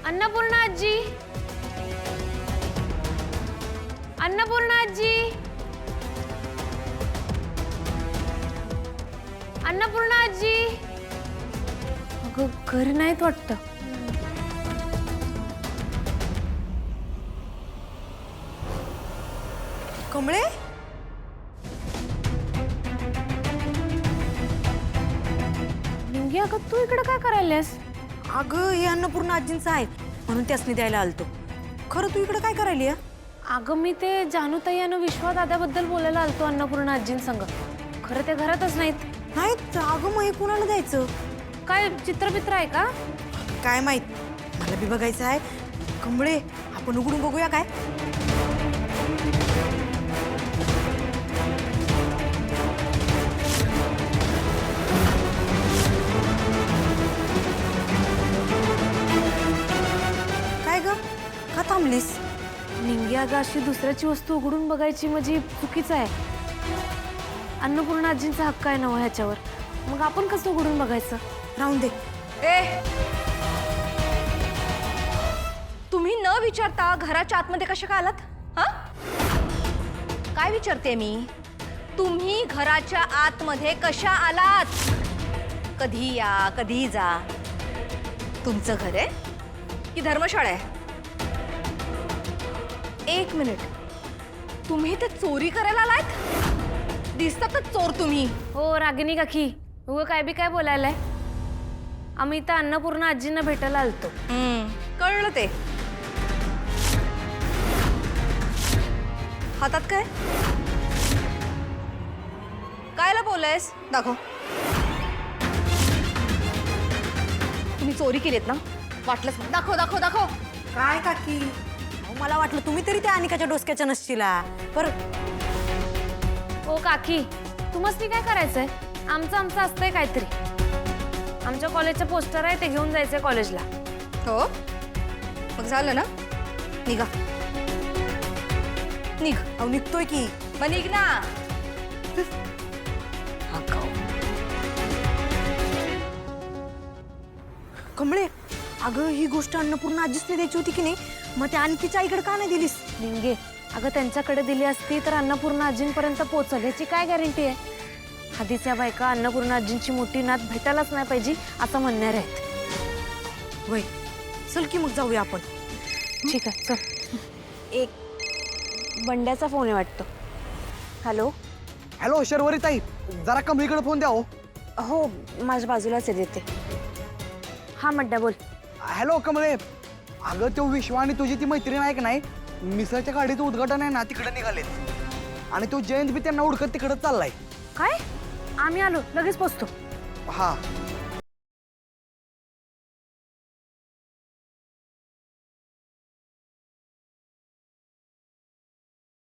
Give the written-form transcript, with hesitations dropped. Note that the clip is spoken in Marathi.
अन्नपूर्णा आजी, अन्नपूर्णा आजी, अन्नपूर्णा आजी. अगं घरी नाहीत वाटतं. कमळे, निंगी, अगं तू इकडे काय करायलास? अगं हे अन्नपूर्णा आजींचं आहे म्हणून त्यासनी द्यायला आलतो. खरं तू इकडे काय करायली? अगं मी ते जानूताई आणि विश्वा दादाबद्दल बोलायला आलतो अन्नपूर्णा आजींसंग. खरं ते घरातच नाहीत. नाहीत? अगं मग हे कुणाला द्यायचं? काय चित्रपित्र आहे का? काय माहित, मला बी बघायचं आहे. कमळे, आपण उघडून बघूया काय? काय ग, का थांबलीस? निंगी, अगं अशी दुसऱ्याची वस्तू उघडून बघायची म्हणजे चुकीचं आहे. अन्नपूर्णा आजींचा हक्क आहे ना ह्याच्यावर. मग आपण कसं उघडून बघायचं? राहून दे. ए, तुम्ही न विचारता घराच्या आतमध्ये कशा काय आलात? हा, काय विचारते मी? तुम्ही घराच्या आतमध्ये कशा आलात? कधी या कधी जा. तुमचं घर आहे की धर्मशाळा आहे? एक मिनिट, तुम्ही ते चोरी करायला आलात? दिसतातच चोर तुम्ही. हो रागिनी काकी, उगं काय बी काय बोलायलाय. आम्ही इथं अन्नपूर्णा आजींना भेटायला आलतो. कळलं ते. हातात काय? कायला बोलायस? दाखव. तुम्ही चोरी केलीत ना? वाटलंच मग. दाखव दाखव दाखव. काय काकी, अहो, मला वाटलं तुम्ही तरी त्या अनिकाच्या डोसक्याच्या नसशीला. पर ओ काकी, तुम्हाला काय करायचंय? आमचं असतंय काहीतरी. आमच्या कॉलेजचं पोस्टर आहे, ते घेऊन जायचंय कॉलेजला. हो, मग झालं ना? निघा. निघ. अहो निघतोय की. मग निघ ना. कमळे, अगं ही गोष्ट अन्नपूर्णा आजीसने द्यायची होती की नाही, मग त्या आणखीच्या आईकडे का नाही दिलीस? निंगे, अगं त्यांच्याकडे दिली असती तर अन्नपूर्णा आजींपर्यंत पोहोचल याची काय गॅरंटी आहे? आधीच्या बायका अन्नपूर्णा आजींची मोठी नात भेटायलाच नाही पाहिजे असं म्हणणार आहेत. वय, चल की मग जाऊया आपण. ठीक आहे, चल. एक बंड्याचा फोन आहे वाटतं. हॅलो. हॅलो शर्वरी ताई, जरा कमळीकडे फोन द्या. हो, माझ्या बाजूलाच आहे, देते. हा मड्डा, बोल. हॅलो कमळे, अगं तो विश्वा आणि तुझी ती मैत्रीण आहे का नाही, मिसळच्या गाडीचं उद्घाटन आहे ना, तिकडे निघालेत. आणि तो जयंत बी त्यांना उडकत तिकडे चाललाय. काय? आम्ही आलो, लगेच पोचतो. हा.